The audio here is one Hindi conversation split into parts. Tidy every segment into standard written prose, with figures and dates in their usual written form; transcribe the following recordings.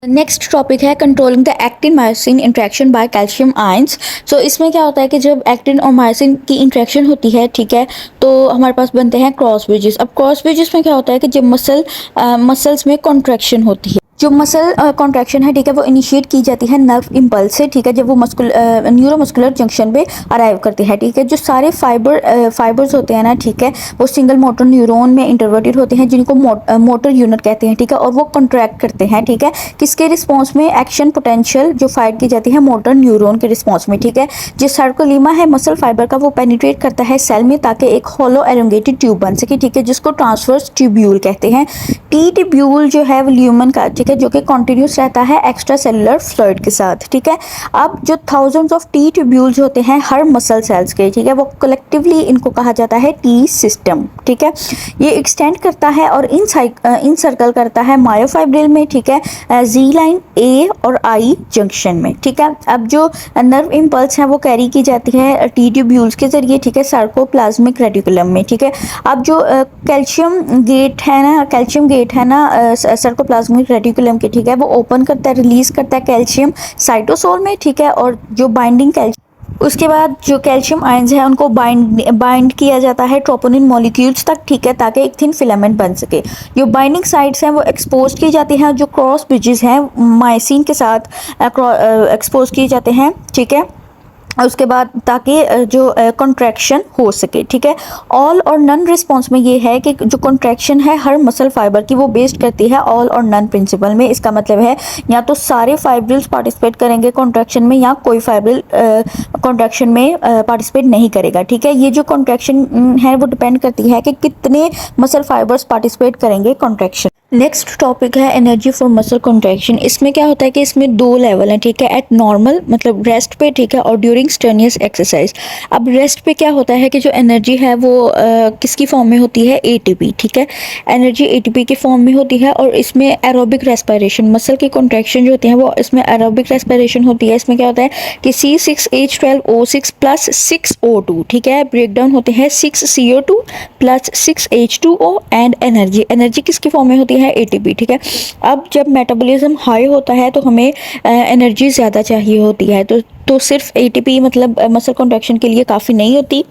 नेक्स्ट टॉपिक है controlling the actin myosin interaction by calcium ions. So इसमें क्या होता है कि जब एक्टिन और मायोसिन की इंट्रैक्शन होती है, ठीक है, तो हमारे पास बनते हैं क्रॉस ब्रिजेस। अब क्रॉस ब्रिजेस में क्या होता है कि जब मसल्स में कॉन्ट्रैक्शन होती है, जो मसल कॉन्ट्रैक्शन है, ठीक है, वो इनिशिएट की जाती है नर्व इम्पल्स से, ठीक है, जब वो न्यूरोमस्कुलर जंक्शन पे अराइव करते हैं, ठीक है। जो सारे फाइबर्स होते हैं ना, ठीक है, वो सिंगल मोटर न्यूरॉन में इंटरवर्टेड होते हैं, जिनको मोटर यूनिट कहते हैं, ठीक है, और वो कॉन्ट्रैक्ट करते हैं, ठीक है, किसके रिस्पॉन्स में? एक्शन पोटेंशियल जो फाइट की जाती है मोटर न्यूरॉन के रिस्पॉन्स में, ठीक है। जो सर्कुलिमा है मसल फाइबर का, वो पेनिट्रेट करता है सेल में ताकि एक होलो एलोंगेटेड ट्यूब बन सके, ठीक है, जिसको ट्रांसवर्स ट्यूब्यूल कहते हैं। टी ट्यूब्यूल जो है वो ल्यूमन का, ठीक है, जो कि कॉन्टिन्यूस रहता है एक्स्ट्रा सेलुलर फ्लूइड के साथ, ठीक है। अब जो थाउजेंड्स ऑफ टी ट्यूब्यूल्स होते हैं हर मसल सेल्स के, ठीक है, वो कलेक्टिवली इनको कहा जाता है टी सिस्टम, ठीक है। ये एक्सटेंड करता है और इन सर्कल करता है मायोफाइब्रिल में, ठीक है, जी लाइन ए और आई जंक्शन में, ठीक है। अब जो नर्व इम्पल्स है वो कैरी की जाती है टी ट्यूब्यूल्स के जरिए, ठीक है, सार्कोप्लाज्मिक रेटिकुलम में, ठीक है। अब जो कैल्शियम गेट है ना सार्कोप्लाज्मिक रेटिकुलम के, ठीक है, वो ओपन करता है, रिलीज करता है कैल्शियम साइटोसोल में, ठीक है, और जो बाइंडिंग कैल्शियम, उसके बाद जो कैल्शियम आयंस है उनको बाइंड किया जाता है ट्रोपोनिन मॉलिक्यूल्स तक, ठीक है, ताकि एक थिन फिलामेंट बन सके। जो बाइंडिंग साइट्स हैं वो एक्सपोज की जाती हैं, जो क्रॉस ब्रिजेस हैं मायोसिन के साथ एक्सपोज किए जाते हैं, ठीक है, और उसके बाद ताकि जो कॉन्ट्रैक्शन हो सके, ठीक है। ऑल और नन रिस्पॉन्स में ये है कि जो कॉन्ट्रैक्शन है हर मसल फाइबर की, वो बेस्ड करती है ऑल और नन प्रिंसिपल में। इसका मतलब है या तो सारे फाइब्रिल्स पार्टिसिपेट करेंगे कॉन्ट्रैक्शन में, या कोई फाइब्रिल कॉन्ट्रैक्शन में पार्टिसिपेट नहीं करेगा, ठीक है। ये जो कॉन्ट्रैक्शन है वो डिपेंड करती है कि कितने मसल फाइबर्स पार्टिसिपेट करेंगे कॉन्ट्रैक्शन। नेक्स्ट टॉपिक है एनर्जी फॉर मसल कॉन्ट्रैक्शन। इसमें क्या होता है कि इसमें दो लेवल हैं, ठीक है, एट नॉर्मल मतलब रेस्ट पे, ठीक है, और ड्यूरिंग स्ट्रेनियस एक्सरसाइज। अब रेस्ट पे क्या होता है कि जो एनर्जी है वो किसकी फॉर्म में होती है? एटीपी, ठीक है, एनर्जी एटीपी की फॉर्म में होती है। और इसमें एरोबिक रेस्पिरेशन, मसल की कॉन्ट्रैक्शन जो होती है वो इसमें एरोबिक रेस्पिरेशन होती है। इसमें क्या होता है कि C6H12O6 प्लस 6O2, ठीक है, ब्रेक डाउन होते हैं 6CO2 plus 6H2O and energy किसकी फॉर्म में होती है? एटीपी, ठीक है। अब जब मेटाबॉलिज्म हाई होता है तो हमें एनर्जी ज़्यादा चाहिए होती है, तो सिर्फ एटीपी मतलब मसल कॉन्ट्रैक्शन के लिए काफ़ी नहीं होती,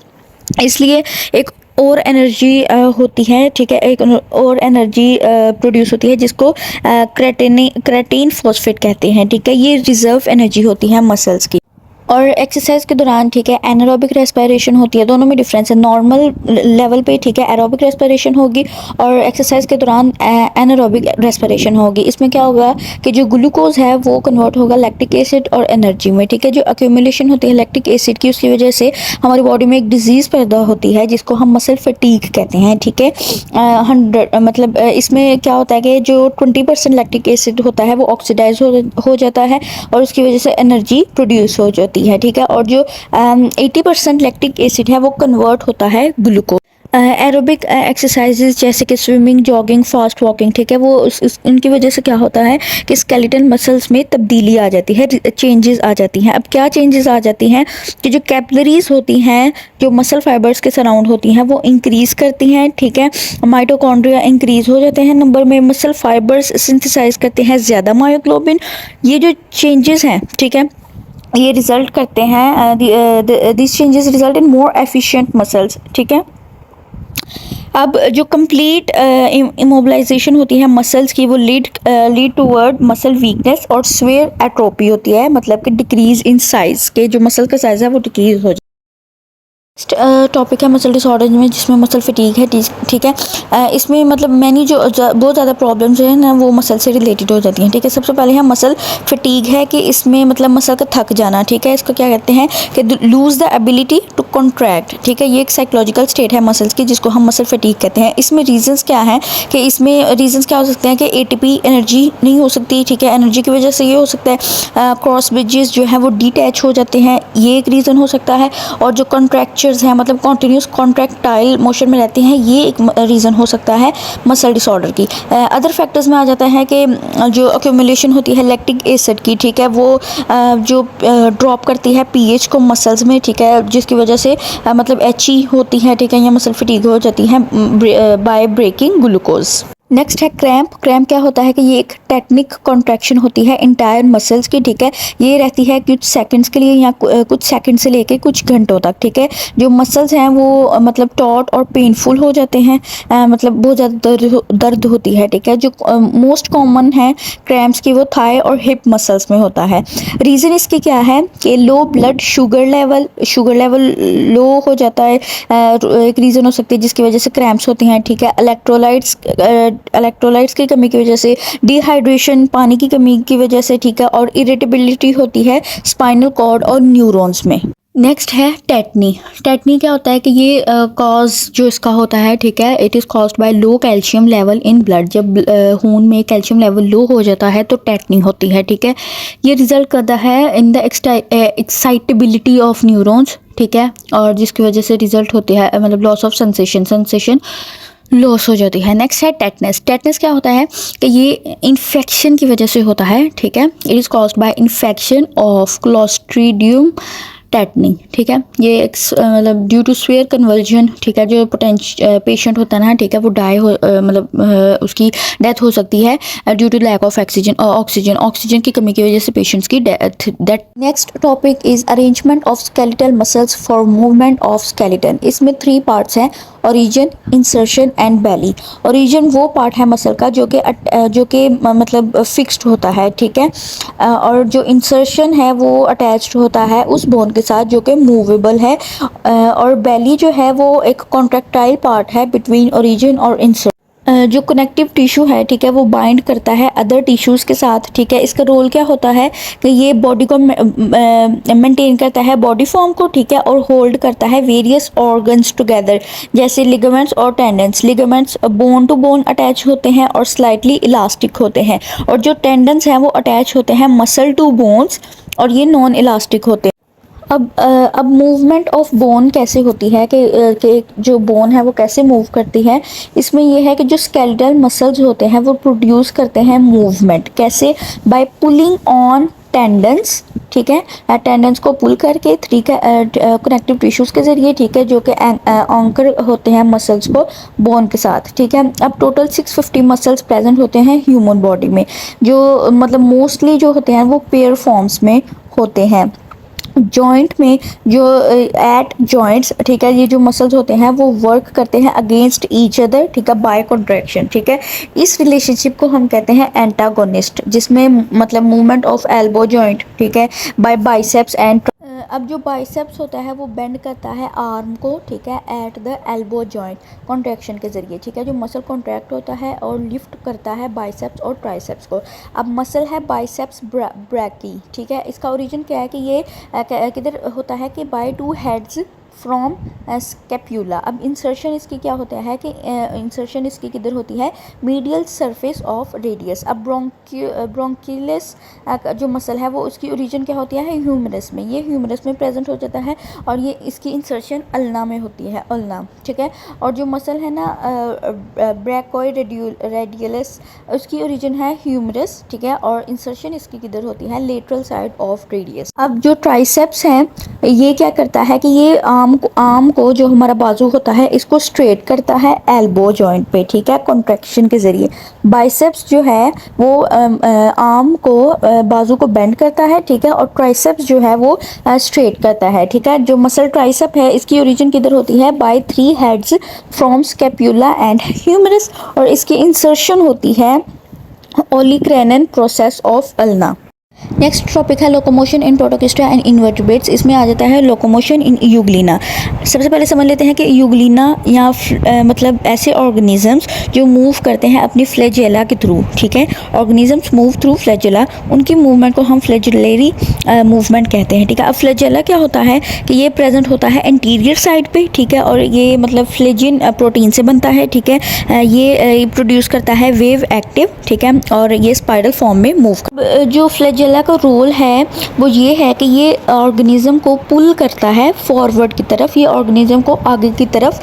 इसलिए एक और एनर्जी होती है, ठीक है, एक और एनर्जी प्रोड्यूस होती है जिसको क्रेटीन फॉस्फेट कहते हैं, ठीक है। ये रिजर्व एनर्जी होती है मसल्स की। और एक्सरसाइज के दौरान, ठीक है, एनारोबिक रेस्पिरेशन होती है। दोनों में डिफरेंस है, नॉर्मल लेवल पे, ठीक है, एरोबिक रेस्पिरेशन होगी और एक्सरसाइज के दौरान एनारोबिक रेस्पिरेशन होगी। इसमें क्या होगा कि जो ग्लूकोज है वो कन्वर्ट होगा लैक्टिक एसिड और एनर्जी में, ठीक है। जो अक्यूमुलेशन होती है लैक्टिक एसिड की, उसकी वजह से हमारी बॉडी में एक डिजीज़ पैदा होती है जिसको हम मसल फटीग कहते हैं, ठीक है। 100 मतलब इसमें क्या होता है कि जो 20% लैक्टिक एसिड होता है वो ऑक्सीडाइज हो जाता है और उसकी वजह से एनर्जी प्रोड्यूस हो जाती है, ठीक है। और जो 80% लैक्टिक एसिड है वो कन्वर्ट होता है ग्लूकोज। एरोबिक एक्सरसाइजेज जैसे कि स्विमिंग, जॉगिंग, फास्ट वॉकिंग, ठीक है, वो उनकी वजह से क्या होता है कि स्केलेटल मसल्स में तब्दीली आ जाती है, चेंजेस आ जाती हैं। अब क्या चेंजेस आ जाती हैं कि जो कैपिलरीज होती हैं जो मसल फाइबर्स के सराउंड होती हैं वो इंक्रीज करती हैं, ठीक है। माइटोकॉन्ड्रिया इंक्रीज हो जाते हैं नंबर में, मसल फाइबर्स सिंथेसाइज करते हैं ज़्यादा मायोग्लोबिन। ये जो चेंजेस हैं, ठीक है, ये रिजल्ट करते हैं this changes result in more efficient muscles, ठीक है। अब जो कंप्लीट इमोबिलाइजेशन होती है मसल्स की वो लीड टूवर्ड मसल वीकनेस और स्वेयर एट्रोपी होती है, मतलब कि डिक्रीज इन साइज के, जो मसल का साइज है वो डिक्रीज हो जाए। टॉपिक है मसल डिसऑर्डर में, जिसमें मसल फटीग है, ठीक है। इसमें मतलब मैंने जो बहुत ज़्यादा प्रॉब्लम्स हैं ना वो मसल से रिलेटेड हो जाती हैं, ठीक है। सबसे पहले है मसल फटीग है कि इसमें मतलब मसल का थक जाना, ठीक है, इसको क्या कहते हैं कि lose the ability to contract, ठीक है। ये एक साइकोलॉजिकल स्टेट है मसल्स की जिसको हम मसल फटीग कहते हैं। इसमें रीजंस क्या हैं कि इसमें रीजंस क्या हो सकते हैं कि एटीपी एनर्जी नहीं हो सकती, ठीक है, एनर्जी की वजह से ये हो सकता है क्रॉस ब्रिजेस जो है वो डिटैच हो जाते हैं, ये एक रीज़न हो सकता है। और जो कॉन्ट्रैक्चर्स हैं मतलब कॉन्टिन्यूस कॉन्ट्रैक्टाइल मोशन में रहते हैं, ये एक रीज़न हो सकता है मसल डिसऑर्डर की। अदर फैक्टर्स में आ जाता है कि जो अक्यूमुलेशन होती है लैक्टिक एसिड की, ठीक है, वो जो ड्रॉप करती है पीएच को मसल्स में, ठीक है, जिसकी वजह से मतलब एची होती है, ठीक है, या मसल फटीग हो जाती है बाय ब्रेकिंग ग्लूकोज। नेक्स्ट है क्रैम्प। क्रैम्प क्या होता है कि ये एक टेक्निक कॉन्ट्रैक्शन होती है इंटायर मसल्स की, ठीक है। ये रहती है कुछ सेकंड्स के लिए या कुछ सेकंड से लेके कुछ घंटों तक, ठीक है। जो मसल्स हैं वो मतलब टॉट और पेनफुल हो जाते हैं, मतलब बहुत ज़्यादा दर्द होती है, ठीक है। जो मोस्ट कॉमन है क्रैम्प्स की वो थाई और हिप मसल्स में होता है। रीज़न इसकी क्या है कि low blood sugar level low हो जाता है, एक रीज़न हो सकती है जिसकी वजह से क्रैम्प्स होती हैं, ठीक है। इलेक्ट्रोलाइट्स की कमी की वजह से, डिहाइड्रेशन पानी की कमी की वजह से, ठीक है। और इरिटेबिलिटी होती है स्पाइनल कॉर्ड और न्यूरॉन्स में। नेक्स्ट है टेटनी। टेटनी क्या होता है कि ये कॉज जो इसका होता है, ठीक है, it is caused by low calcium level in blood. जब खून में कैल्शियम लेवल लो हो जाता है तो टेटनी होती है, ठीक है। ये रिजल्ट करता है in the excitability of neurons, ठीक है। और जिसकी वजह से रिजल्ट होती है मतलब लॉस ऑफ सेंसेशन लॉस हो जाती है। नेक्स्ट है टेटनस। टेटनस क्या होता है कि ये इन्फेक्शन की वजह से होता है, ठीक है। It is caused by infection of clostridium tetani, ठीक है। ये एक मतलब ड्यू टू स्वेयर कन्वर्जन, ठीक है। जो पेशेंट होता है ना, ठीक है, वो मतलब उसकी डेथ हो सकती है due to lack of oxygen की कमी की वजह से पेशेंट्स की death. Next topic is arrangement of skeletal muscles for movement of skeleton. इसमें 3 पार्ट्स हैं, origin, insertion and belly. Origin वो पार्ट है मसल का जो कि मतलब फिक्स्ड होता है, ठीक है। और जो इंसर्शन है वो अटैच्ड होता है उस बोन के साथ जो कि मूवेबल है। और बेली जो है वो एक कॉन्ट्रैक्टाइल पार्ट है बिटवीन ओरिजिन और इंसर्शन। जो कनेक्टिव टिश्यू है, ठीक है, वो बाइंड करता है अदर टिश्यूज़ के साथ, ठीक है। इसका रोल क्या होता है कि ये बॉडी को मेंटेन करता है बॉडी फॉर्म को, ठीक है, और होल्ड करता है वेरियस ऑर्गन्स टुगेदर, जैसे लिगामेंट्स और tendons. Ligaments bone to bone attach होते हैं और स्लाइटली इलास्टिक होते हैं, और जो टेंडन्स हैं वो अटैच होते हैं मसल टू बोन्स और ये नॉन इलास्टिक होते हैं। अब मूवमेंट ऑफ बोन कैसे होती है कि जो बोन है वो कैसे मूव करती है। इसमें यह है कि जो स्केलेटल मसल्स होते हैं वो प्रोड्यूस करते हैं मूवमेंट। कैसे? बाय पुलिंग ऑन टेंडन्स, ठीक है, टेंडन्स को पुल करके, ठीक है, कनेक्टिव टिश्यूज़ के ज़रिए, ठीक है, जो कि एंकर होते हैं मसल्स को बोन के साथ, ठीक है। अब टोटल 650 मसल्स प्रेजेंट होते हैं ह्यूमन बॉडी में, जो मतलब मोस्टली जो होते हैं वो पेयर फॉर्म्स में होते हैं। जॉइंट में जो एट जॉइंट्स, ठीक है, ये जो मसल्स होते हैं वो वर्क करते हैं अगेंस्ट ईच अदर, ठीक है, बाय कॉन्ट्रैक्शन, ठीक है। इस रिलेशनशिप को हम कहते हैं एंटागोनिस्ट, जिसमें मतलब मूवमेंट ऑफ एल्बो जॉइंट, ठीक है, बाय बाइसेप्स एंड। अब जो बाइसेप्स होता है वो बेंड करता है आर्म को, ठीक है, at the elbow joint contraction के ज़रिए, ठीक है। जो मसल कॉन्ट्रैक्ट होता है और लिफ्ट करता है बाइसेप्स और ट्राइसेप्स को। अब मसल है बाइसेप्स ब्रैकी, ठीक है। इसका ओरिजिन क्या है कि ये किधर होता है कि बाय 2 हेड्स फ्रॉम स्केप्यूला। अब इंसर्शन इसकी क्या होता है कि इंसर्शन इसकी किधर होती है? Medial surface of radius. अब ब्रोंकिलस जो मसल है वो उसकी ओरिजिन क्या होती है? ह्यूमरस में। ये ह्यूमरस में प्रेजेंट हो जाता है और ये इसकी इंसर्शन अल्ना में होती है, अल्ना, ठीक है। और जो मसल है ना ब्रैकोइड रेडियलस, उसकी ओरिजिन है ह्यूमरस, ठीक है, और इंसर्शन इसकी किधर होती है? Lateral side of radius. अब जो ट्राइसेप्स है ये क्या करता है कि ये आर्म को जो हमारा बाजू होता है इसको स्ट्रेट करता है एल्बो जॉइंट पे, ठीक है, कॉन्ट्रैक्शन के ज़रिए। बाइसेप्स जो है वो आर्म को बाजू को बेंड करता है, ठीक है, और ट्राइसेप्स जो है वो स्ट्रेट करता है, ठीक है। जो मसल ट्राइसेप है इसकी ओरिजिन किधर होती है? By 3 heads from scapula and humerus, और इसकी इंसर्शन होती है olecranon process of ulna. Next topic है locomotion in protoctista and invertebrates. इसमें आ जाता है लोकोमोशन इन यूग्लिना। सबसे पहले समझ लेते हैं कि यूग्लिना या मतलब ऐसे ऑर्गेनिजम्स जो मूव करते हैं अपनी फ्लैजेला के थ्रू, ठीक है। ऑर्गेनिजम्स मूव थ्रू फ्लैजेला, उनकी मूवमेंट को हम फ्लैजेलरी मूवमेंट कहते हैं, ठीक है। अब फ्लैजेला क्या होता है कि ये प्रेजेंट होता है एंटीरियर साइड पे, ठीक है, और ये मतलब फ्लेजिन प्रोटीन से बनता है, ठीक है। ये प्रोड्यूस करता है वेव एक्टिव, ठीक है, और ये स्पाइरल फॉर्म में मूव। जो फ्लैजेला का रोल है वो ये है कि ये ऑर्गेनिज्म को पुल करता है फॉरवर्ड की तरफ, ये ऑर्गेनिज्म को आगे की तरफ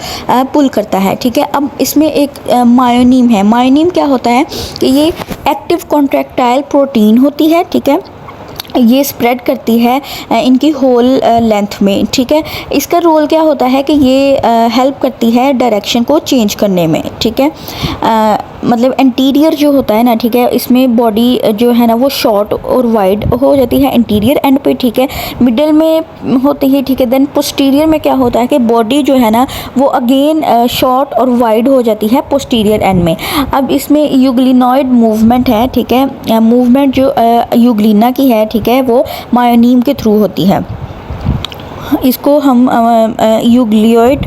पुल करता है, ठीक है। अब इसमें एक मायोनीम है। मायोनीम क्या होता है कि ये एक्टिव कॉन्ट्रैक्टाइल प्रोटीन होती है, ठीक है। ये स्प्रेड करती है इनकी होल लेंथ में, ठीक है। इसका रोल क्या होता है कि ये हेल्प करती है डायरेक्शन को चेंज करने में, ठीक है। मतलब एंटीरियर जो होता है ना, ठीक है, इसमें बॉडी जो है ना वो शॉर्ट और वाइड हो जाती है एंटीरियर एंड पे, ठीक है, मिडिल में होती है, ठीक है। देन पोस्टीरियर में क्या होता है कि बॉडी जो है ना वो अगेन शॉर्ट और वाइड हो जाती है पोस्टीरियर एंड में। अब इसमें यूग्लिनॉइड मूवमेंट है, ठीक है, मूवमेंट जो यूग्लिना की है, ठीक है, वो मायोनीम के थ्रू होती है। इसको हम यूग्लियोइड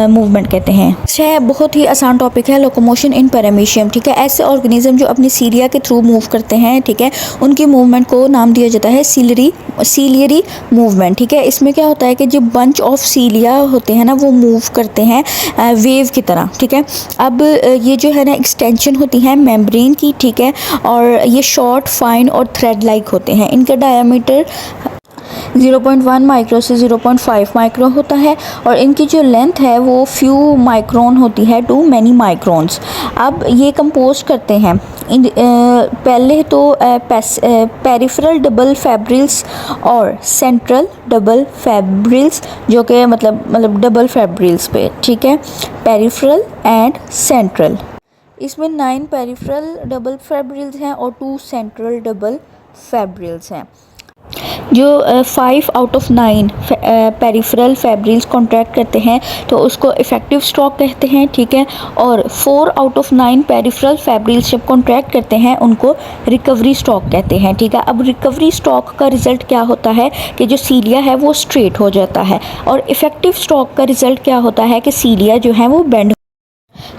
मूवमेंट कहते हैं। यह बहुत ही आसान टॉपिक है, लोकोमोशन इन पैरामीशियम, ठीक है। ऐसे ऑर्गेनिज्म जो अपनी सीलिया के थ्रू मूव करते हैं, ठीक है, उनकी मूवमेंट को नाम दिया जाता है सीलियरी मूवमेंट, ठीक है। इसमें क्या होता है कि जो बंच ऑफ सीलिया होते हैं ना वो मूव करते हैं वेव की तरह, ठीक है। अब ये जो है ना एक्सटेंशन होती है मेम्ब्रेन की, ठीक है, और ये शॉर्ट, फाइन और थ्रेड लाइक होते हैं। इनका डायमीटर 0.1 माइक्रो से 0.5 माइक्रो होता है और इनकी जो लेंथ है वो फ्यू माइक्रोन होती है टू मैनी माइक्रोन्स। अब ये कंपोज करते हैं पहले तो पेरिफेरल डबल फैब्रिल्स और सेंट्रल डबल फैब्रिल्स, जो कि मतलब डबल फैब्रिल्स पे, ठीक है, पेरिफेरल एंड सेंट्रल। इसमें 9 पेरिफेरल डबल फैब्रिल्स हैं और 2 सेंट्रल डबल फैब्रिल्स हैं। जो 5 आउट ऑफ 9 पेरिफेरल फैब्रिल्स कॉन्ट्रैक्ट करते हैं तो उसको इफ़ेक्टिव स्टॉक कहते हैं, ठीक है। और 4 आउट ऑफ 9 पेरिफेरल फैब्रिल्स जब कॉन्ट्रैक्ट करते हैं उनको रिकवरी स्टॉक कहते हैं, ठीक है। अब रिकवरी स्टॉक का रिज़ल्ट क्या होता है कि जो सीलिया है वो स्ट्रेट हो जाता है और इफ़ेक्टिव स्टॉक का रिज़ल्ट क्या होता है कि सीलिया जो है वो बेंड।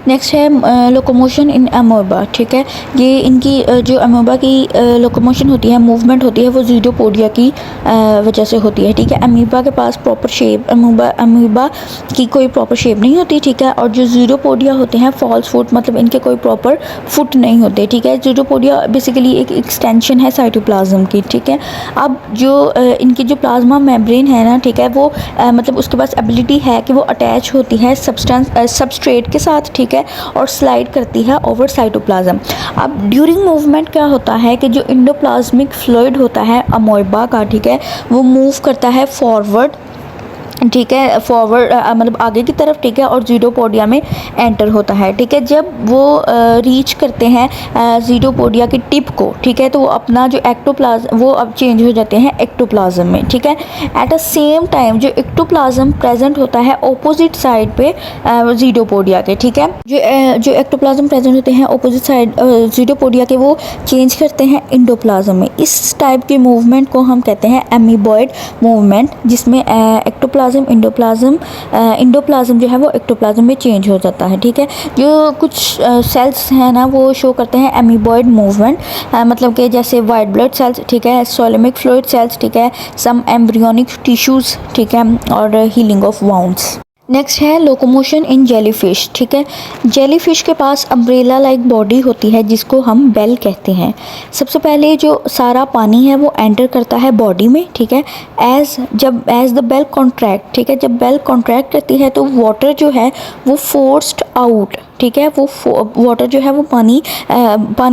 नेक्स्ट है लोकोमोशन इन अमोबा, ठीक है। ये इनकी जो अमोबा की लोकोमोशन होती है, मूवमेंट होती है, वो ज़ीरोपोडिया की वजह से होती है, ठीक है। अमीबा के पास प्रॉपर शेप, अमीबा की कोई प्रॉपर शेप नहीं होती, ठीक है। और जो ज़ीरोपोडिया होते हैं फॉल्स फुट, मतलब इनके कोई प्रॉपर फुट नहीं होते, ठीक है। ज़ीरोपोडिया बेसिकली एक एक्सटेंशन है साइटोप्लाज्म की, ठीक है। अब जो इनकी जो प्लाज्मा मेम्ब्रेन है ना, ठीक है, वो मतलब उसके पास एबिलिटी है कि वो अटैच होती है सबस्ट्रेट के साथ, ठीक है, और स्लाइड करती है ओवर साइटोप्लाज्म। अब ड्यूरिंग मूवमेंट क्या होता है कि जो इंडोप्लाज्मिक फ्लूइड होता है अमोइबा का, ठीक है, वो मूव करता है फॉरवर्ड, ठीक है, फॉरवर्ड मतलब आगे की तरफ, ठीक है, और ज़ीरोपोडिया में एंटर होता है, ठीक है। जब वो रीच करते हैं ज़ीरोपोडिया की टिप को, ठीक है, तो वो अपना जो एक्टोप्लाज्म वो अब चेंज हो जाते हैं एक्टोप्लाज्म में, ठीक है। एट द सेम टाइम जो एक्टोप्लाज्म प्रेजेंट होता है ऑपोजिट साइड पे ज़ीरोपोडिया के, ठीक है, जो एक्टोप्लाज्म प्रेजेंट होते हैं ऑपोजिट साइड ज़ीरोपोडिया के, वो चेंज करते हैं इंडोप्लाज्म में। इस टाइप की मूवमेंट को हम कहते हैं एमीबॉइड मूवमेंट, जिसमें इंडोप्लाज्म जो है वो एक्टोप्लाज्म में चेंज हो जाता है, ठीक है। जो कुछ सेल्स हैं ना वो शो करते हैं एमीबॉइड मूवमेंट, मतलब कि जैसे वाइट ब्लड सेल्स, ठीक है, सोलेमिक फ्लूइड सेल्स, ठीक है, सम एम्ब्रियोनिक टिश्यूज़, ठीक है, और हीलिंग ऑफ वाउंड्स। नेक्स्ट है लोकोमोशन इन जेलीफिश, ठीक है। जेलीफिश के पास अम्ब्रेला लाइक बॉडी होती है जिसको हम बेल कहते हैं। सबसे पहले जो सारा पानी है वो एंटर करता है बॉडी में, ठीक है, एज द बेल कॉन्ट्रैक्ट, ठीक है। जब बेल कॉन्ट्रैक्ट करती है तो वाटर जो है वो फोर्स्ड आउट, ठीक है, वो वाटर जो है वो पानी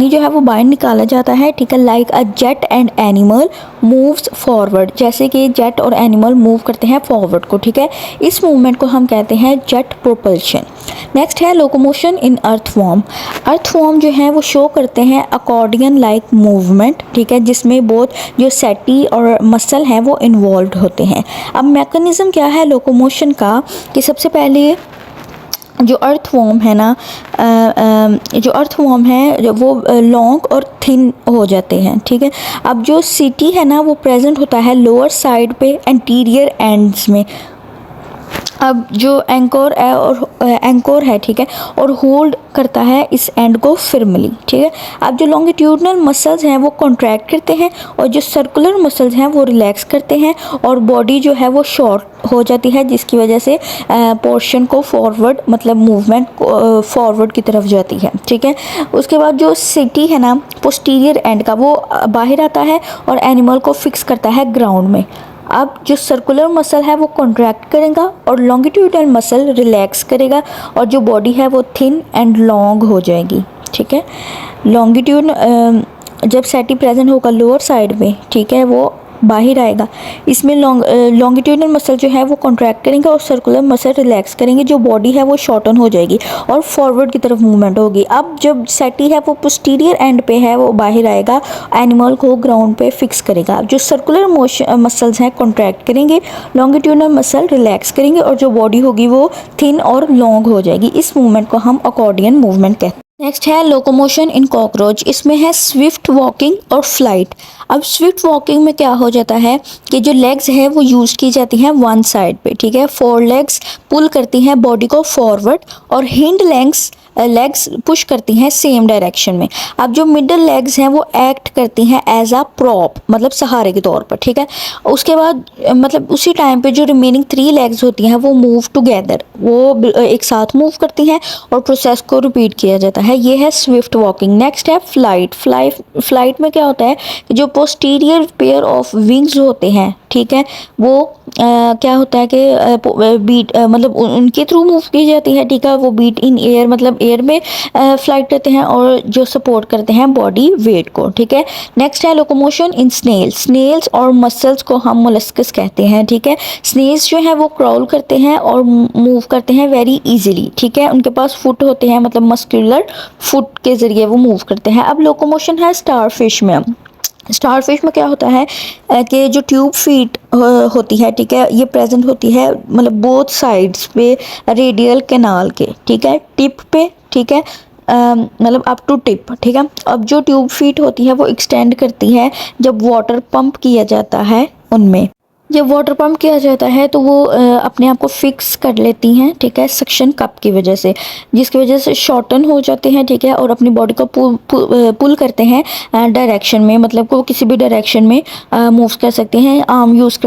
जो है वो बाहर निकाला जाता है, ठीक है। Like a jet and animal moves forward, जैसे कि जेट और एनिमल मूव करते हैं फॉरवर्ड को, ठीक है। इस मूवमेंट को हम कहते हैं जेट प्रोपल्शन। नेक्स्ट है लोकोमोशन इन अर्थवॉर्म। अर्थवॉर्म जो है वो शो करते हैं अकॉर्डियन लाइक मूवमेंट, ठीक है, जिसमें बहुत जो सेटी और मसल हैं वो इन्वॉल्व होते हैं। अब मैकेनिज़्म क्या है लोकोमोशन का कि सबसे पहले जो अर्थवॉर्म है ना, जो अर्थवॉर्म है वो लॉन्ग और थिन हो जाते हैं, ठीक है। अब जो सीटी है ना वो प्रेजेंट होता है लोअर साइड पे एंटीरियर एंड्स में। अब जो एंकोर है, ठीक है, और होल्ड करता है इस एंड को फिर्मली, ठीक है। अब जो लॉन्गिट्यूडनल मसल्स हैं वो कॉन्ट्रैक्ट करते हैं और जो सर्कुलर मसल्स हैं वो रिलैक्स करते हैं और बॉडी जो है वो शॉर्ट हो जाती है, जिसकी वजह से पोर्शन को फॉरवर्ड, मतलब मूवमेंट फॉरवर्ड की तरफ जाती है, ठीक है। उसके बाद जो सीटी है ना पोस्टीरियर एंड का, वो बाहर आता है और एनिमल को फिक्स करता है ग्राउंड में। अब जो सर्कुलर मसल है वो कॉन्ट्रैक्ट करेगा और लॉन्गिट्यूडनल मसल रिलैक्स करेगा और जो बॉडी है वो थिन एंड लॉन्ग हो जाएगी, ठीक है। लॉन्गिट्यूड जब सेटी प्रेजेंट होगा लोअर साइड में, ठीक है, वो बाहर आएगा। इसमें लॉन्गिट्यूडनल मसल जो है वो कॉन्ट्रैक्ट करेंगे और सर्कुलर मसल रिलैक्स करेंगे, जो बॉडी है वो शॉर्टन हो जाएगी और फॉरवर्ड की तरफ मूवमेंट होगी। अब जब सेटी है वो पोस्टीरियर एंड पे है, वो बाहर आएगा, एनिमल को ग्राउंड पे फिक्स करेगा। जो सर्कुलर मोशन मसल्स हैं कॉन्ट्रैक्ट करेंगे, लॉन्गिट्यूडनल मसल रिलैक्स करेंगे और जो बॉडी होगी वो थिन और लॉन्ग हो जाएगी। इस मूवमेंट को हम अकॉर्डियन मूवमेंट कहते हैं। नेक्स्ट है लोकोमोशन इन कॉकरोच। इसमें है स्विफ्ट वॉकिंग और फ्लाइट। अब स्विफ्ट वॉकिंग में क्या हो जाता है कि जो लेग्स है वो यूज़ की जाती हैं वन साइड पे, ठीक है। फोर लेग्स पुल करती हैं बॉडी को फॉरवर्ड और हिंड लेग्स पुश करती हैं सेम डायरेक्शन में। अब जो मिडल लेग्स हैं वो एक्ट करती हैं एज अ प्रॉप, मतलब सहारे के तौर पर, ठीक है। उसके बाद मतलब उसी टाइम पे जो रिमेनिंग 3 लेग्स होती हैं वो मूव टुगेदर, वो एक साथ मूव करती हैं और प्रोसेस को रिपीट किया जाता है। ये है स्विफ्ट वॉकिंग। नेक्स्ट है फ्लाइट। फ्लाइट में क्या होता है कि जो पोस्टीरियर पेयर ऑफ विंग्स होते हैं, ठीक है, वो क्या होता है कि बीट मतलब उनके थ्रू मूव की जाती है, ठीक है। वो बीट इन एयर मतलब एयर में फ्लाइट करते हैं और जो सपोर्ट करते हैं बॉडी वेट को, ठीक है। नेक्स्ट है लोकोमोशन इन स्नेल्स और मसल्स को हम मोलस्कस कहते हैं, ठीक है। स्नेल्स जो है वो क्रॉल करते हैं और मूव करते हैं वेरी इजीली, ठीक है। उनके पास फुट होते हैं, मतलब मस्कुलर फुट के ज़रिए वो मूव करते हैं। अब लोकोमोशन है स्टारफिश में। स्टारफिश में क्या होता है कि जो ट्यूब फीट होती है, ठीक है, ये प्रेजेंट होती है मतलब बोथ साइड्स पे रेडियल कैनाल के, ठीक है, टिप पे, ठीक है, मतलब अप टू टिप, ठीक है। अब जो ट्यूब फीट होती है वो एक्सटेंड करती है जब वाटर पंप किया जाता है उनमें। जब वाटर पंप किया जाता है तो वो अपने आप को फिक्स कर लेती हैं, ठीक है, सक्शन कप की वजह से, जिसकी वजह से शॉर्टन हो जाते हैं, ठीक है, और अपनी बॉडी को पुल करते हैं डायरेक्शन में, मतलब को किसी भी डायरेक्शन में मूव कर सकते हैं। आर्म यूज़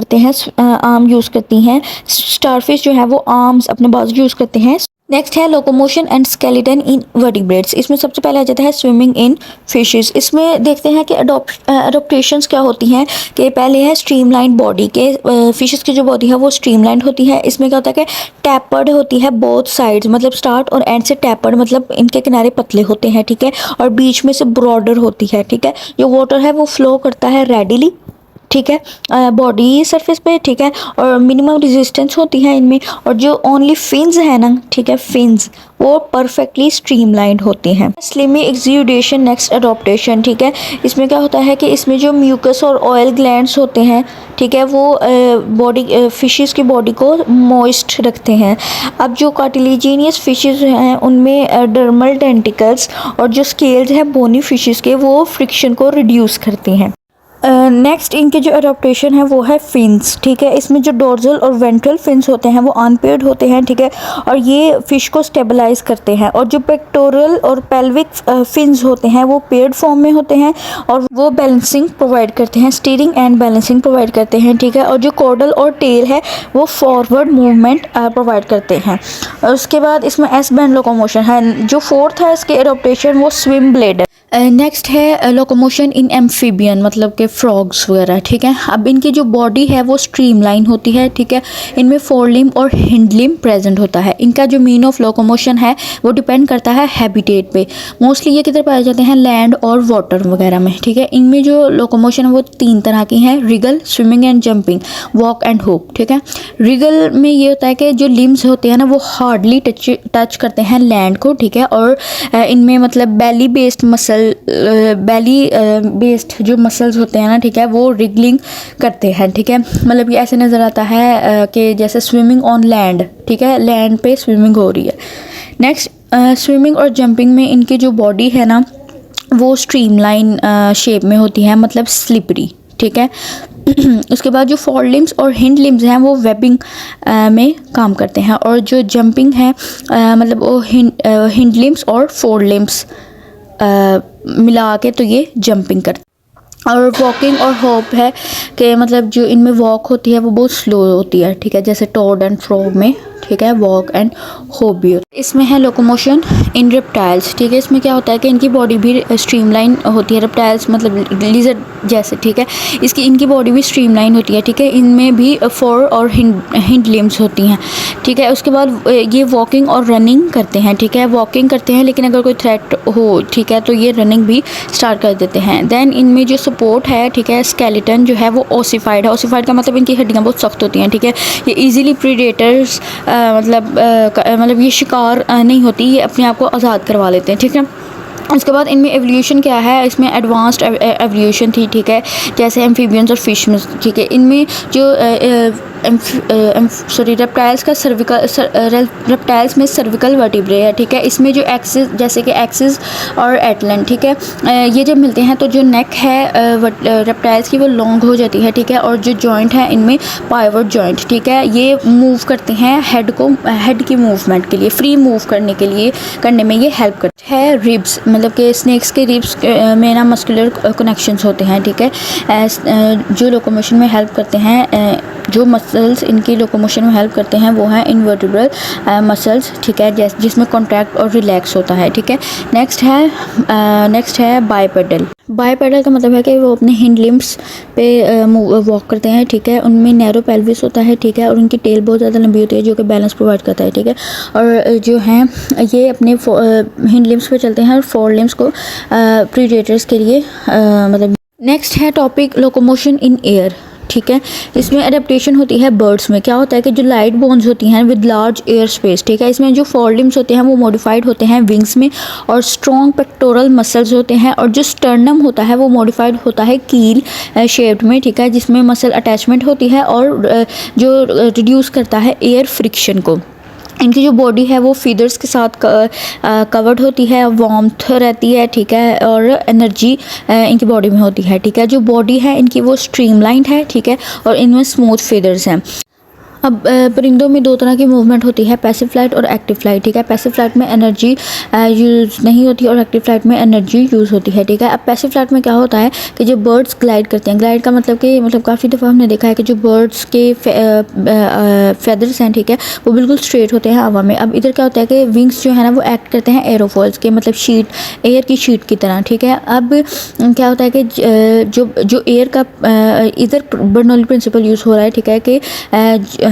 करती हैं स्टारफिश जो है वो आर्म्स अपने बाजू यूज़ करते हैं। नेक्स्ट है locomotion and skeleton in vertebrates. इसमें सबसे पहले आ जाता है स्विमिंग इन फिशेस। इसमें देखते हैं कि अडोप्टेशंस क्या होती हैं कि पहले है स्ट्रीमलाइन बॉडी के, फिशेस की जो बॉडी है वो स्ट्रीमलाइन होती है। इसमें क्या होता है कि टैपर्ड होती है बोथ साइड्स, मतलब स्टार्ट और एंड से टैपर्ड, मतलब इनके किनारे पतले होते हैं, ठीक है, और बीच में से ब्रॉडर होती है, ठीक है। जो वाटर है वो फ्लो करता है रेडिली, ठीक है, बॉडी सरफेस पे, ठीक है, और मिनिमम रेजिस्टेंस होती है इनमें। और जो ओनली फिन्स है ना, ठीक है, फिन्स वो परफेक्टली स्ट्रीमलाइंड होती हैं। स्लिमी एक्सुडेशन नेक्स्ट अडॉप्टेशन, ठीक है। इसमें क्या होता है कि इसमें जो म्यूकस और ऑयल ग्लैंड्स होते हैं, ठीक है, वो बॉडी फिशेस की बॉडी को मॉइस्ट रखते हैं। अब जो कार्टिलेजिनियस फिशेस हैं उनमें डर्मल टेंटिकल्स और जो स्केल्स हैं बोनी फिशेस के वो फ्रिक्शन को रिड्यूस करती हैं। नेक्स्ट इनके जो अडॉप्टेशन है वो है फिन्स, ठीक है। इसमें जो डोर्जल और वेंट्रल फिन्स होते हैं वो अनपेयर्ड होते हैं, ठीक है, और ये फिश को स्टेबलाइज करते हैं। और जो पेक्टोरल और पेल्विक फिन्स होते हैं वो पेयर्ड फॉर्म में होते हैं और वो बैलेंसिंग प्रोवाइड करते हैं, स्टीयरिंग एंड बैलेंसिंग प्रोवाइड करते हैं, ठीक है। और जो कॉर्डल और टेल है वो फॉरवर्ड मूवमेंट प्रोवाइड करते हैं। उसके बाद इसमें एस बैंड लोकोमोशन है। जो फोर्थ है इसके एडॉप्टेशन वो स्विम ब्लेडर। नेक्स्ट है लोकोमोशन इन एम्फीबियन, मतलब के फ्रॉग्स वगैरह, ठीक है। अब इनकी जो बॉडी है वो स्ट्रीमलाइन होती है, ठीक है। इनमें फोर लिम्ब और हिंड लिम्ब प्रेजेंट होता है। इनका जो मीन ऑफ लोकोमोशन है वो डिपेंड करता है हैबिटेट पे। मोस्टली ये किधर पाए जाते हैं, लैंड और वाटर वगैरह में, ठीक है। इनमें जो लोकोमोशन है वो 3 तरह की हैं, Regal, swimming and jumping, walk and hook, ठीक है। रिगल में ये होता है कि जो लिम्स होते हैं ना वो हार्डली टच करते हैं लैंड को, ठीक है। और इनमें मतलब बेली बेस्ड जो मसल्स होते हैं ना, ठीक है, वो रिगलिंग करते हैं, ठीक है। मतलब ये ऐसे नज़र आता है कि जैसे स्विमिंग ऑन लैंड, ठीक है, लैंड पे स्विमिंग हो रही है। नेक्स्ट स्विमिंग और जंपिंग में इनकी जो बॉडी है ना वो स्ट्रीमलाइन शेप में होती है, मतलब स्लिपरी, ठीक है। उसके बाद जो फोर लिम्स और हिंड लिम्स हैं वो वेबिंग में काम करते हैं। और जो जंपिंग है मतलब वो हिंड लिम्स और फोर लिम्स मिला के तो ये जंपिंग करते हैं। और वॉकिंग और हॉप है कि मतलब जो इनमें वॉक होती है वो बहुत स्लो होती है, ठीक है, जैसे टोड एंड फ्रॉग में ठीक है, वॉक एंड होबियर। इसमें है लोकोमोशन इन रेप्टाइल्स, ठीक है। इसमें क्या होता है कि इनकी बॉडी भी स्ट्रीमलाइन होती है, रेप्टाइल्स मतलब लिजर्ड जैसे, ठीक है। इनकी बॉडी भी स्ट्रीमलाइन होती है, ठीक है। इनमें भी फोर और हिंड लिम्स होती हैं, ठीक है। उसके बाद ये वॉकिंग और रनिंग करते हैं, ठीक है। वॉकिंग करते हैं लेकिन अगर कोई थ्रेट हो, ठीक है, तो ये रनिंग भी स्टार्ट कर देते हैं। देन इनमें जो सपोर्ट है, ठीक है, स्केलेटन जो है वो ओसिफाइड है। ओसिफाइड का मतलब इनकी हड्डियाँ बहुत सख्त होती हैं, ठीक है। ये इजीली प्रीडेटर्स मतलब ये शिकार नहीं होती, ये अपने आप को आज़ाद करवा लेते हैं, ठीक है। उसके बाद इनमें एवोल्यूशन क्या है, इसमें एडवांस्ड एवोल्यूशन थी, ठीक है, जैसे एम्फीबियंस और फिश में, ठीक है। इनमें जो रेप्टाइल्स का रेप्टाइल्स में सर्विकल वर्टिब्रे है, ठीक है। इसमें जो एक्सिस जैसे कि एक्सिस और एटलन, ठीक है, ये जब मिलते हैं तो जो नेक है रेप्टाइल्स की वो लॉन्ग हो जाती है, ठीक है। और जो जॉइंट है इनमें पाइवट जॉइंट, ठीक है, ये मूव करते हैं हेड की मूवमेंट के लिए, फ्री मूव करने में ये हेल्प करते हैं। रिब्स मतलब कि स्नेक्स के रिब्स में ना मस्कुलर कनेक्शंस होते हैं, ठीक है, जो लोकोमोशन में हेल्प करते हैं। जो मसल्स इनकी लोकोमोशन में हेल्प करते हैं वो हैं इनवर्टिब्रल मसल्स, ठीक है, जिसमें कॉन्ट्रैक्ट और रिलैक्स होता है, ठीक है। नेक्स्ट है बाइपेडल। बाइपेडल का मतलब है कि वो अपने हिंड लिम्स पे वॉक करते हैं, ठीक है। उनमें नैरो पेल्विस होता है, ठीक है, और उनकी टेल बहुत ज़्यादा लंबी होती है जो कि बैलेंस प्रोवाइड करता है, ठीक है। और जो हैं ये अपने हिंड लिम्स पे चलते हैं और फोर लिम्स को प्रीडेटर्स के लिए मतलब। नेक्स्ट है टॉपिक लोकोमोशन इन एयर, ठीक है। इसमें एडेप्टेशन होती है बर्ड्स में। क्या होता है कि जो लाइट बोन्स होती हैं विद लार्ज एयर स्पेस, ठीक है, इसमें जो फोर लिम्स होते हैं वो मॉडिफाइड होते हैं विंग्स में, और स्ट्रॉन्ग पेक्टोरल मसल्स होते हैं, और जो स्टर्नम होता है वो मॉडिफाइड होता है कील शेप्ड में, ठीक है, जिसमें मसल अटैचमेंट होती है और जो रिड्यूस करता है एयर फ्रिक्शन को। इनकी जो बॉडी है वो फीदर्स के साथ कवर्ड होती है, वार्मथ रहती है, ठीक है, और एनर्जी इनकी बॉडी में होती है, ठीक है। जो बॉडी है इनकी वो स्ट्रीमलाइंड है, ठीक है, और इनमें स्मूथ फीदर्स हैं। अब परिंदों में दो तरह की मूवमेंट होती है, पैसिव फ्लाइट और एक्टिव फ्लाइट, ठीक है। पैसिव फ्लाइट में एनर्जी यूज़ नहीं होती और एक्टिव फ्लाइट में एनर्जी यूज़ होती है, ठीक है। अब पैसिव फ्लाइट में क्या होता है कि जो बर्ड्स ग्लाइड करते हैं, ग्लाइड का मतलब काफ़ी दफ़ा हमने देखा है कि जो बर्ड्स के फेदर्स हैं, ठीक है, वो बिल्कुल स्ट्रेट होते हैं हवा में। अब इधर क्या होता है कि विंग्स जो है ना वो एक्ट करते हैं एरोफॉल्स के, मतलब एयर की शीट की तरह, ठीक है। अब क्या होता है कि जो एयर का इधर बर्नौली प्रिंसिपल यूज़ हो रहा है, ठीक है, कि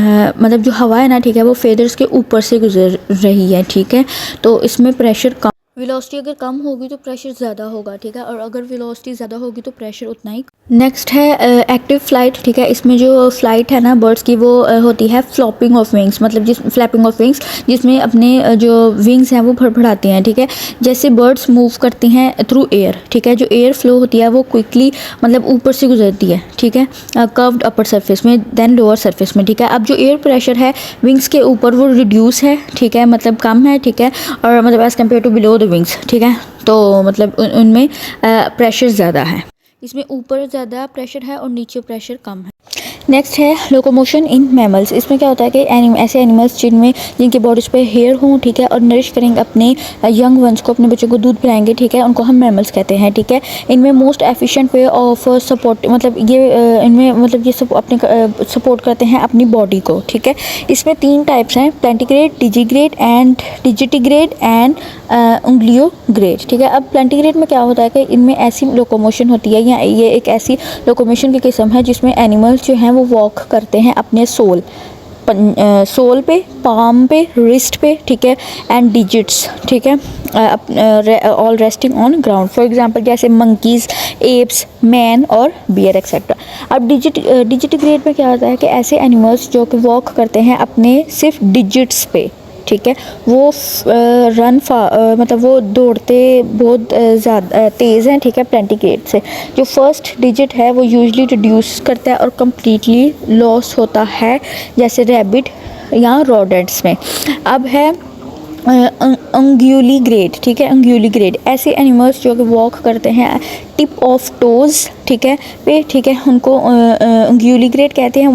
मतलब जो हवा है ना, ठीक है, वो फेदर्स के ऊपर से गुजर रही है, ठीक है। तो इसमें प्रेशर कम, वेलोसिटी अगर कम होगी तो प्रेशर ज़्यादा होगा, ठीक है, और अगर वेलोसिटी ज़्यादा होगी तो प्रेशर उतना ही। नेक्स्ट है एक्टिव फ्लाइट, ठीक है। इसमें जो फ्लाइट है ना बर्ड्स की वो होती है फ्लॉपिंग ऑफ विंग्स, मतलब फ्लैपिंग ऑफ विंग्स, जिसमें अपने जो विंग्स हैं वो फड़फड़ाते हैं, ठीक है। जैसे बर्ड्स मूव करती हैं थ्रू एयर, ठीक है, जो एयर फ्लो होती है वो क्विकली मतलब ऊपर से गुजरती है, ठीक है, कर्व्ड अपर सरफेस में, देन लोअर सरफेस में, ठीक है। अब जो एयर प्रेशर है विंग्स के ऊपर वो रिड्यूस है, ठीक है, मतलब कम है, ठीक है, और मतलब as compare to below the wings, ठीक है, तो मतलब उनमें प्रेशर ज़्यादा है। इसमें ऊपर ज़्यादा प्रेशर है और नीचे प्रेशर कम है। नेक्स्ट है लोकोमोशन इन मैमल्स। इसमें क्या होता है कि ऐसे एनिमल्स जिनकी बॉडीज़ पे हेयर हों, ठीक है, और नरिश करेंगे अपने यंग वंस को, अपने बच्चों को दूध पिलाएंगे, ठीक है, उनको हम मैमल्स कहते हैं, ठीक है। इनमें most efficient way of support मतलब ये इनमें मतलब ये अपने सपोर्ट करते हैं अपनी बॉडी को, ठीक है। इसमें 3 टाइप्स हैं, प्लेंटिग्रेड, डिजिटिग्रेड एंड उंग्लियोग्रेड, ठीक है। अब प्लेंटिग्रेड में क्या होता है कि इनमें ऐसी लोकोमोशन होती है, या ये एक ऐसी लोकोमोशन की किस्म है जिसमें एनिमल्स जो हैं वो वॉक करते हैं अपने सोल पे, पाम पे, रिस्ट पे, ठीक है, एंड डिजिट्स, ठीक है, all resting on ground. For example जैसे मंकीज़, एप्स, मैन और बियर एक्सेट्रा। अब डिजिटिग्रेड में क्या होता है कि ऐसे एनिमल्स जो कि वॉक करते हैं अपने सिर्फ डिजिट्स पे, ठीक है, वो मतलब वो दौड़ते बहुत ज़्यादा तेज़ हैं, ठीक है, प्लेंटिग्रेड से। जो फर्स्ट डिजिट है वो यूजुअली रिड्यूस करता है और कम्प्लीटली लॉस होता है, जैसे रैबिट या रोडेंट्स में। अब है अंग्यूलीग्रेड, ठीक है, अंग्यूलीग्रेड ऐसे एनिमल्स जो कि वॉक करते हैं टिप ऑफ टोज़, ठीक है, पे, ठीक है, उनको अंग्यूलीग्रेड कहते हैं।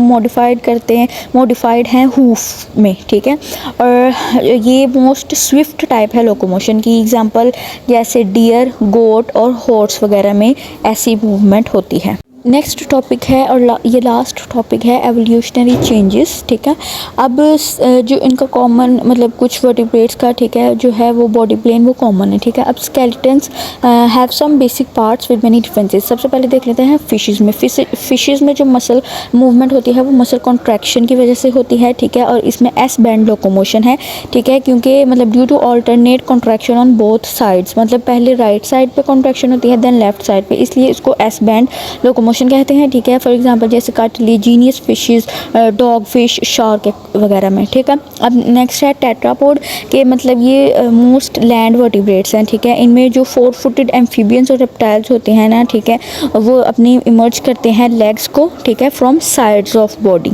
मॉडिफाइड हैं हूफ में, ठीक है, और ये मोस्ट स्विफ्ट टाइप है लोकोमोशन की। एग्जांपल जैसे डियर, गोट और हॉर्स वगैरह में ऐसी मूवमेंट होती है। नेक्स्ट टॉपिक है और ये लास्ट टॉपिक है एवोल्यूशनरी चेंजेस, ठीक है। अब जो इनका कॉमन मतलब कुछ वर्टिब्रेट्स का, ठीक है, जो है वो बॉडी प्लेन वो कॉमन है, ठीक है। अब skeletons have some basic parts with many differences. सबसे पहले देख लेते हैं फिशेस में। फिशेस में जो मसल मूवमेंट होती है वो मसल कॉन्ट्रैक्शन की वजह से होती है, ठीक है। और इसमें एस बैंड लोकोमोशन है, ठीक है, क्योंकि मतलब due to alternate contraction on both sides, मतलब पहले राइट साइड पे कॉन्ट्रैक्शन होती है देन लेफ्ट साइड पे, इसलिए इसको एस बैंड लोकोमोशन कहते हैं, ठीक है। फॉर एग्जांपल जैसे cartilaginous fishes, dog fish, shark वगैरह में, ठीक है। अब नेक्स्ट है टेट्रापोड के, मतलब ये मोस्ट लैंड वर्टिब्रेट्स हैं, ठीक है। इनमें जो 4 फुटेड एम्फीबियंस और रेप्टाइल्स होते हैं ना, ठीक है, वो अपनी इमर्ज करते हैं लेग्स को, ठीक है, फ्रॉम साइड्स ऑफ बॉडी।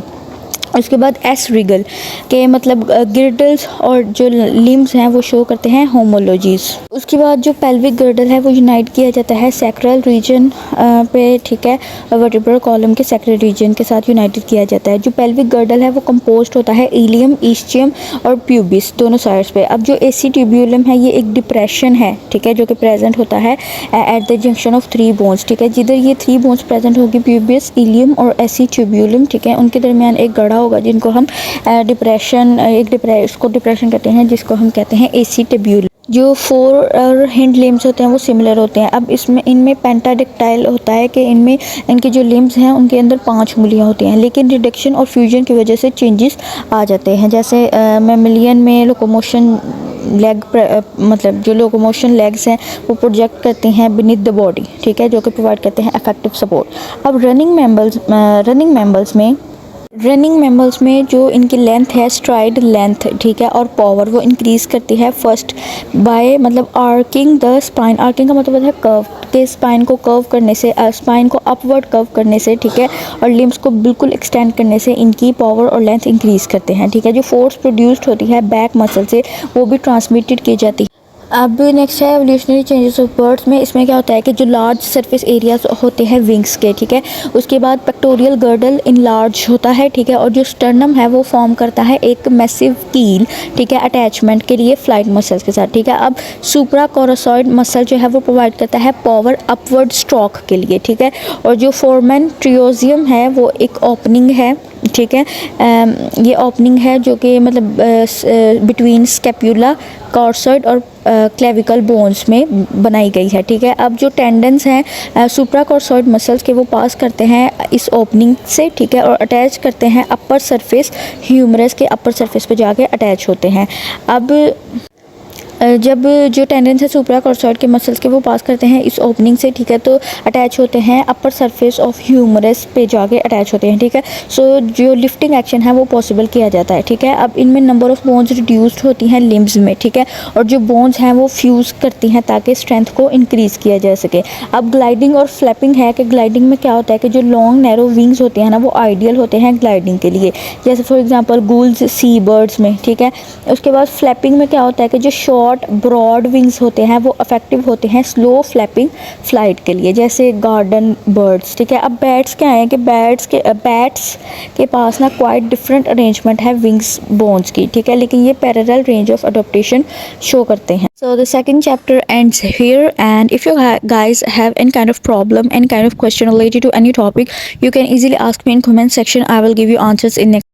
उसके बाद एस रिगल के मतलब गिर्डल्स और जो लिम्स हैं वो शो करते हैं होमोलॉजीज। उसके बाद जो पेल्विक गर्डल है वो यूनाइट किया जाता है सैक्रल रीजन पे, ठीक है, वर्टिब्रल कॉलम के सैक्रल रीजन के साथ यूनाइटेड किया जाता है। जो पेल्विक गर्डल है वो कंपोज्ड होता है इलियम, ईस्चियम और प्यूबिस दोनों साइड्स पे। अब जो एसी ट्यूब्यूलम है ये एक डिप्रेशन है, ठीक है, जो कि प्रेजेंट होता है at the junction of 3 bones, ठीक है। जिधर ये 3 बोन्स प्रेजेंट होगी, प्यूबिस, इलियम और एसी ट्यूब्यूलम, ठीक है, उनके दरमियान एक गड़ा होगा जिनको हम डिप्रेशन कहते हैं, जिसको हम कहते हैं एसी ट्यूब्यूल। जो 4 और हिंड लिम्स होते हैं वो सिमिलर होते हैं। अब इनमें पेंटाडिक्टाइल होता है कि इनमें इनके जो लिम्स हैं उनके अंदर 5 उंगलियां होती हैं, लेकिन रिडक्शन और फ्यूजन की वजह से चेंजेस आ जाते हैं। जैसे मैमलियन में लोकोमोशन लेग मतलब जो लोकोमोशन लेग्स हैं वो प्रोजेक्ट करते हैं बिनीथ द बॉडी, ठीक है, जो कि प्रोवाइड करते हैं इफेक्टिव सपोर्ट। अब रनिंग मैमल्स में जो इनकी लेंथ है, स्ट्राइड लेंथ, ठीक है, और पावर वो इंक्रीज़ करती है फर्स्ट बाय मतलब आर्किंग द स्पाइन। आर्किंग का मतलब है कर्व, के स्पाइन को कर्व करने से, स्पाइन को अपवर्ड कर्व करने से, ठीक है, और लिम्स को बिल्कुल एक्सटेंड करने से इनकी पावर और लेंथ इंक्रीज़ करते हैं, ठीक है। जो फोर्स प्रोड्यूस्ड होती है बैक मसल से वो भी ट्रांसमिटेड की जाती है। अब नेक्स्ट है एवोल्यूशनरी चेंजेस ऑफ बर्ड्स में। इसमें क्या होता है कि जो लार्ज सरफेस एरियाज होते हैं विंग्स के, ठीक है, उसके बाद पेक्टोरियल गर्डल इन लार्ज होता है, ठीक है, और जो स्टर्नम है वो फॉर्म करता है एक मैसिव कील, ठीक है, अटैचमेंट के लिए फ्लाइट मसल्स के साथ, ठीक है। अब सुप्रा कोरोसॉइड मसल जो है वो प्रोवाइड करता है पावर अपवर्ड स्ट्रोक के लिए, ठीक है। और जो फोरमेन ट्रियोजियम है वो एक ओपनिंग है, ठीक है, ये ओपनिंग है जो कि मतलब बिटवीन स्कैप्यूला, कॉर्सॉइड और क्लेविकल बोन्स में बनाई गई है, ठीक है। अब जो टेंडन्स हैं सुप्रा कॉर्सॉइड मसल्स के वो पास करते हैं इस ओपनिंग से, ठीक है, और अटैच करते हैं अपर सरफेस, ह्यूमरस के अपर सरफेस पे जाके अटैच होते हैं। अब जब जो टेंडेंस है सुप्रा कॉर्सॉइड के मसल्स के वो पास करते हैं इस ओपनिंग से, ठीक है, तो अटैच होते हैं अपर सरफेस ऑफ ह्यूमरस पे जाके अटैच होते हैं, ठीक है। सो जो लिफ्टिंग एक्शन है वो पॉसिबल किया जाता है, ठीक है। अब इनमें नंबर ऑफ बोन्स रिड्यूस्ड होती हैं लिम्स में, ठीक है, और जो बोन्स हैं वो फ्यूज़ करती हैं ताकि स्ट्रेंथ को इंक्रीज़ किया जा सके। अब ग्लाइडिंग और फ्लैपिंग है कि ग्लाइडिंग में क्या होता है कि जो लॉन्ग नैरो विंग्स होते हैं ना वो आइडियल होते हैं ग्लाइडिंग के लिए, जैसे for example gulls sea birds में, ठीक है। उसके बाद फ्लैपिंग में क्या होता है कि जो शॉर्ट ब्रॉड विंग्स होते हैं वो इफेक्टिव होते हैं स्लो फ्लैपिंग फ्लाइट के लिए, जैसे गार्डन बर्ड्स, ठीक है। अब बैट्स क्या है कि बैट्स के पास ना क्वाइट डिफरेंट अरेंजमेंट है विंग्स बोन्स की, ठीक है, लेकिन ये parallel range of adaptation show करते हैं। So the second chapter ends here, and if you guys have any kind of problem, any kind of question related to any topic, you can easily ask me in comment section. I will give you answers in next